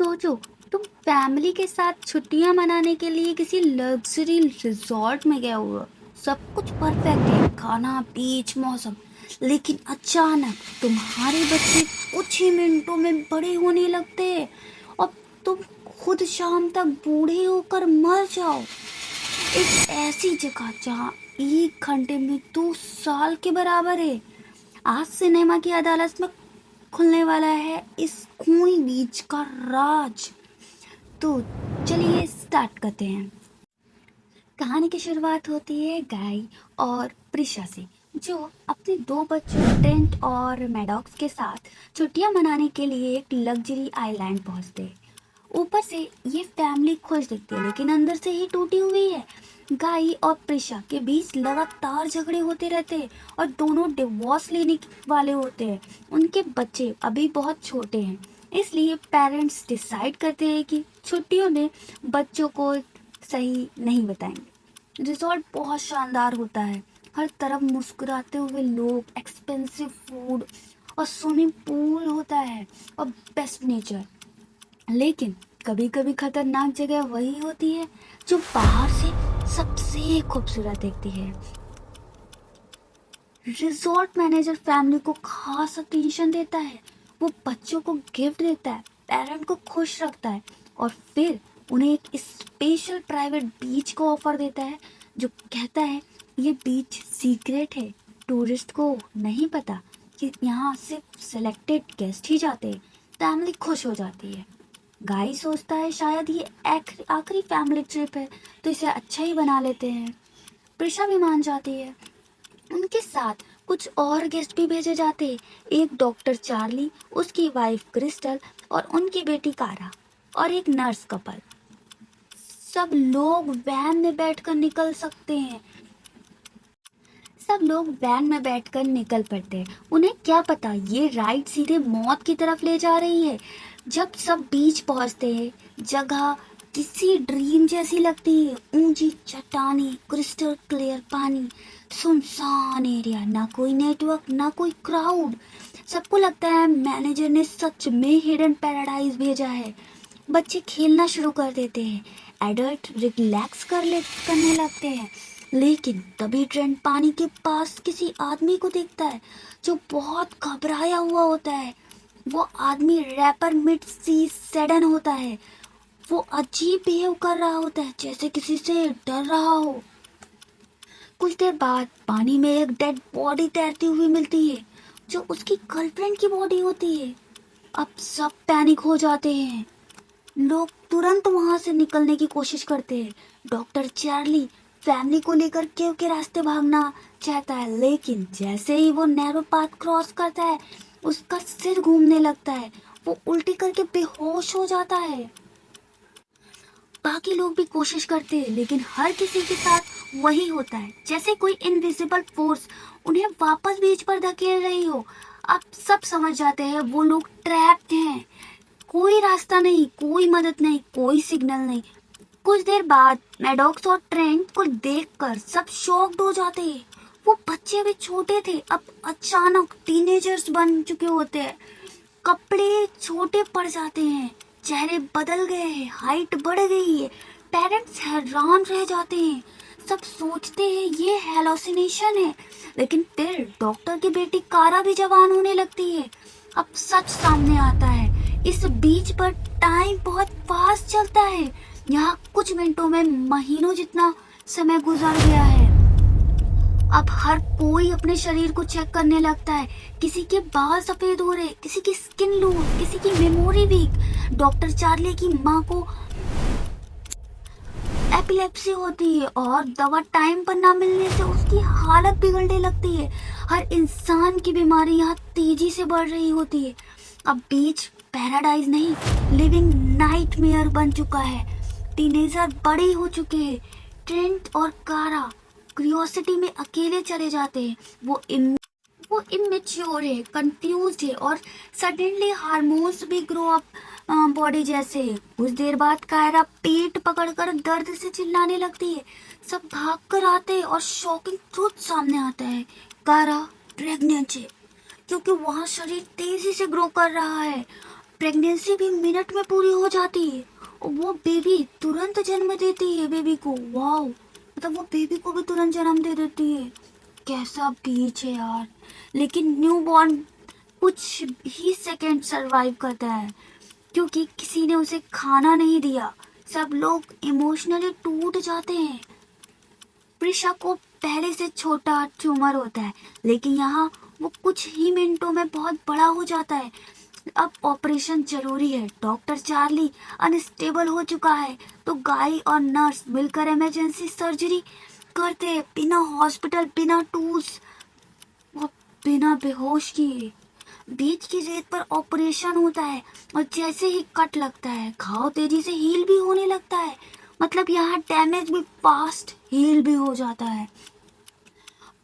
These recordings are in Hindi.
सोचो, तुम फैमिली के साथ छुट्टियां मनाने के लिए किसी लग्जरी रिजॉर्ट में गए हो। सब कुछ परफेक्ट है, खाना, बीच, मौसम। लेकिन अचानक तुम्हारे बच्चे कुछ ही मिनटों में बड़े होने लगते हैं और तुम खुद शाम तक बूढ़े होकर मर जाओ। एक ऐसी जगह जहाँ 1 घंटे में 2 साल के बराबर है। आज सिनेमा की अदालत में खुलने वाला है इस खूनी बीच का राज। तो चलिए स्टार्ट करते हैं। कहानी की शुरुआत होती है गाय और प्रिशा से, जो अपने 2 बच्चों ट्रेंट और मैडॉक्स के साथ छुट्टियां मनाने के लिए एक लग्जरी आइलैंड पहुंचते हैं। ऊपर से ये फैमिली खुश दिखती है, लेकिन अंदर से ही टूटी हुई है। गाय और प्रिशा के बीच लगातार झगड़े होते रहते हैं और दोनों डिवोर्स लेने वाले होते हैं। उनके बच्चे अभी बहुत छोटे हैं, इसलिए पेरेंट्स डिसाइड करते हैं कि छुट्टियों में बच्चों को सही नहीं बताएंगे। रिजॉर्ट बहुत शानदार होता है, हर तरफ मुस्कुराते हुए लोग, एक्सपेंसिव फूड और स्विमिंग पूल होता है और बेस्ट नेचर। लेकिन कभी कभी खतरनाक जगह वही होती है जो बाहर से सबसे खूबसूरत दिखती है। रिजॉर्ट मैनेजर फैमिली को खास अटेंशन देता है। वो बच्चों को गिफ्ट देता है, पेरेंट को खुश रखता है और फिर उन्हें एक स्पेशल प्राइवेट बीच को ऑफर देता है, जो कहता है ये बीच सीक्रेट है, टूरिस्ट को नहीं पता कि यहाँ सिर्फ सिलेक्टेड गेस्ट ही जाते हैं। फैमिली खुश हो जाती है। गाई सोचता है शायद ये आखिरी फैमिली ट्रिप है, तो इसे अच्छा ही बना लेते हैं। प्रिशा भी मान जाती है। उनके साथ कुछ और गेस्ट भी भेजे जाते, एक डॉक्टर चार्ली, उसकी वाइफ क्रिस्टल और उनकी बेटी कारा, और एक नर्स कपल। सब लोग वैन में बैठकर निकल सकते हैं। सब लोग वैन में बैठकर निकल पड़ते हैं। उन्हें क्या पता ये राइड सीधे मौत की तरफ ले जा रही है। जब सब बीच पहुंचते हैं, जगह किसी ड्रीम जैसी लगती है। ऊंची चट्टानें, क्रिस्टल क्लियर पानी, सुनसान एरिया, ना कोई नेटवर्क, ना कोई क्राउड। सबको लगता है मैनेजर ने सच में हिडन पैराडाइज भेजा है। बच्चे खेलना शुरू कर देते हैं, एडल्ट रिलैक्स करने लगते हैं। लेकिन तभी ट्रेंट पानी के पास किसी आदमी को देखता है जो बहुत घबराया हुआ होता है। वो आदमी रैपर मिड सी सडन होता है। वो अजीब बिहेव कर रहा होता है, जैसे किसी से डर रहा हो। कुछ देर बाद पानी में एक डेड बॉडी तैरती हुई मिलती है, जो उसकी गर्लफ्रेंड की बॉडी होती है। अब सब पैनिक हो जाते हैं। लोग तुरंत वहां से निकलने की कोशिश करते हैं। डॉक्टर चार्ली फैमिली को लेकर केव के रास्ते भागना चाहता है, लेकिन जैसे ही वो नैरो पाथ क्रॉस करता है, उसका सिर घूमने लगता है। वो उल्टी करके बेहोश हो जाता है। बाकी लोग भी कोशिश करते हैं, लेकिन हर किसी के साथ वही होता है, जैसे कोई इनविजिबल फोर्स उन्हें वापस बीच पर धकेल रही हो। अब सब समझ जाते हैं वो लोग ट्रैप्ड हैं। कोई रास्ता नहीं, कोई मदद नहीं, कोई सिग्नल नहीं। कुछ देर बाद मैडॉक्स और ट्रेंट को देखकर सब शॉक्ड हो जाते हैं। वो बच्चे अभी छोटे थे, अब अचानक टीनेजर्स बन चुके होते हैं। कपड़े छोटे पड़ जाते हैं, चेहरे बदल गए हैं, हाइट बढ़ गई है। पेरेंट्स हैरान रह जाते हैं। सब सोचते हैं ये हेलोसिनेशन है, लेकिन फिर डॉक्टर की बेटी कारा भी जवान होने लगती है। अब सच सामने आता है, इस बीच पर टाइम बहुत फास्ट चलता है। यहाँ कुछ मिनटों में महीनों जितना समय गुजर गया है। अब हर कोई अपने शरीर को चेक करने लगता है। किसी के बाल सफेद हो रहे, किसी की स्किन लूज, किसी की मेमोरी वीक। डॉक्टर चार्ली की माँ को एपिलेप्सी होती है और दवा टाइम पर ना मिलने से उसकी हालत बिगड़ने लगती है। हर इंसान की बीमारी यहाँ तेजी से बढ़ रही होती है। अब बीच पैराडाइज नहीं, लिविंग नाइटमेयर बन चुका है। टीनेजर बड़े हो चुके हैं। ट्रेंट और कारा क्यूरियोसिटी में अकेले चले जाते हैं। वो इमेच्योर है, कंफ्यूज्ड है और सडनली हार्मोन्स भी ग्रो अप बॉडी जैसे। कुछ देर बाद कायरा पेट पकड़कर दर्द से चिल्लाने लगती है। सब भाग कर आते हैं और शॉकिंग ट्रुथ सामने आता है, कायरा प्रेग्नेंट है, क्योंकि वहाँ शरीर तेजी से ग्रो कर रहा है। प्रेगनेंसी भी मिनट में पूरी हो जाती है और वो बेबी तुरंत जन्म देती है बेबी को। वाओ, मतलब वो बेबी को भी तुरंत जन्म दे देती है। कैसा बीच है यार। लेकिन न्यू बॉर्न कुछ ही सेकंड सरवाइव करता है क्योंकि किसी ने उसे खाना नहीं दिया। सब लोग इमोशनली टूट जाते हैं। प्रिशा को पहले से छोटा ट्यूमर होता है, लेकिन यहाँ वो कुछ ही मिनटों में बहुत बड़ा हो जाता है। अब ऑपरेशन जरूरी है। डॉक्टर चार्ली अनस्टेबल हो चुका है, तो गाय और नर्स मिलकर इमरजेंसी सर्जरी करते हैं बिना हॉस्पिटल, बिना टूल्स और बिना बेहोश किए। बीच की रेत पर ऑपरेशन होता है और जैसे ही कट लगता है घाव तेजी से हील भी होने लगता है। मतलब यहाँ डैमेज भी फास्ट हील भी हो जाता है।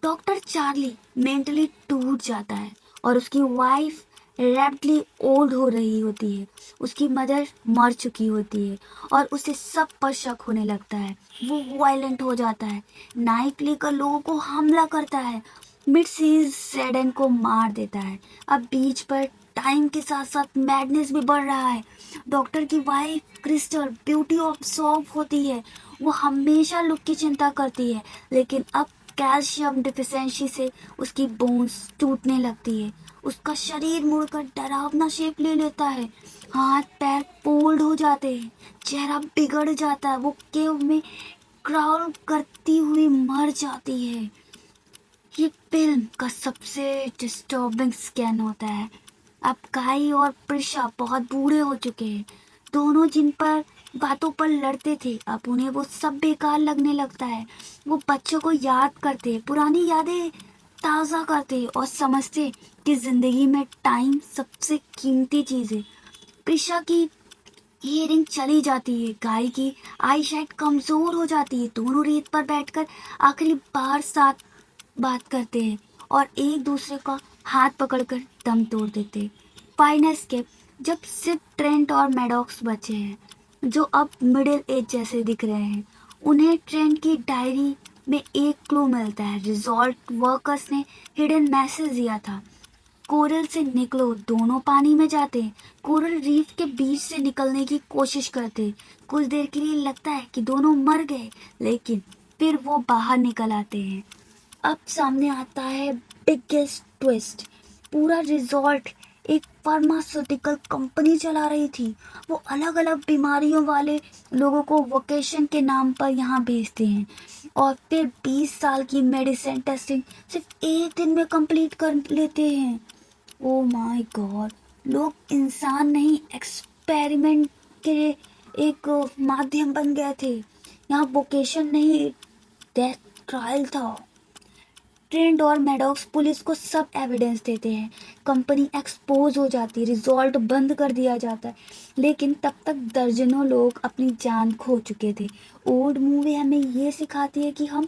डॉक्टर चार्ली मेंटली टूट जाता है और उसकी वाइफ रैपिडली ओल्ड हो रही होती है। उसकी मदर मर चुकी होती है और उसे सब पर शक होने लगता है। वो वायलेंट हो जाता है, नाइफ लेकर लोगों को हमला करता है, मिड सीज सेडन को मार देता है। अब बीच पर टाइम के साथ साथ मैडनेस भी बढ़ रहा है। डॉक्टर की वाइफ क्रिस्टल ब्यूटी ऑफ सॉफ होती है। वो हमेशा लुक की चिंता करती है, लेकिन अब कैल्शियम डिफिशियंसी से उसकी बोन्स टूटने लगती है। उसका शरीर मुड़कर डरावना शेप ले लेता है। हाथ पैर फोल्ड हो जाते हैं, चेहरा बिगड़ जाता है। वो केव में क्राउल करती हुई मर जाती है। ये फिल्म का सबसे डिस्टर्बिंग स्कैन होता है। अब काई और प्रिशा बहुत बूढ़े हो चुके हैं। दोनों जिन पर बातों पर लड़ते थे, अब उन्हें वो सब बेकार लगने लगता है। वो बच्चों को याद करते, पुरानी यादें ताज़ा करते और समझते कि जिंदगी में टाइम सबसे कीमती चीज़ है। प्रिशा की हियरिंग चली जाती है, गाय की आई शायद कमजोर हो जाती है। दोनों रेत पर बैठकर आखिरी बार साथ बात करते हैं और एक दूसरे का हाथ पकड़कर दम तोड़ देते हैं। फाइनल स्केप, जब सिर्फ ट्रेंट और मैडॉक्स बचे हैं जो अब मिडिल एज जैसे दिख रहे हैं। उन्हें ट्रेंट की डायरी में एक क्लू मिलता है। रिजॉर्ट वर्कर्स ने हिडन मैसेज दिया था, कोरल से निकलो। दोनों पानी में जाते हैं, कोरल रीफ के बीच से निकलने की कोशिश करते हैं। कुछ देर के लिए लगता है कि दोनों मर गए, लेकिन फिर वो बाहर निकल आते हैं। अब सामने आता है बिगेस्ट ट्विस्ट। पूरा रिजॉर्ट एक फार्मास्यूटिकल कंपनी चला रही थी। वो अलग अलग बीमारियों वाले लोगों को वोकेशन के नाम पर यहाँ भेजते हैं और फिर 20 साल की मेडिसिन टेस्टिंग सिर्फ एक दिन में कंप्लीट कर लेते हैं। ओ माय गॉड, लोग इंसान नहीं, एक्सपेरिमेंट के एक माध्यम बन गए थे। यहाँ वोकेशन नहीं, डेथ ट्रायल था। ट्रेंड और मैडॉक्स पुलिस को सब एविडेंस देते हैं। कंपनी एक्सपोज हो जाती है, रिजॉल्ट बंद कर दिया जाता है। लेकिन तब तक दर्जनों लोग अपनी जान खो चुके थे। ओल्ड मूवी हमें ये सिखाती है कि हम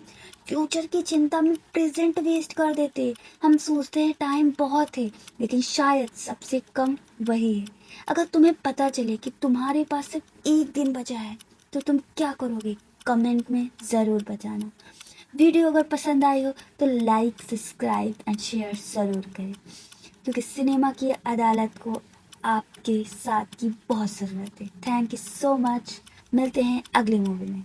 फ्यूचर की चिंता में प्रेजेंट वेस्ट कर देते हैं। हम सोचते हैं टाइम बहुत है, लेकिन शायद सबसे कम वही है। अगर तुम्हें पता चले कि तुम्हारे पास सिर्फ एक दिन बचा है, तो तुम क्या करोगे? कमेंट में ज़रूर बताना। वीडियो अगर पसंद आई हो तो लाइक, सब्सक्राइब एंड शेयर ज़रूर करें, क्योंकि सिनेमा की अदालत को आपके साथ की बहुत ज़रूरत है। Thank you so much. मिलते हैं अगली मूवी में।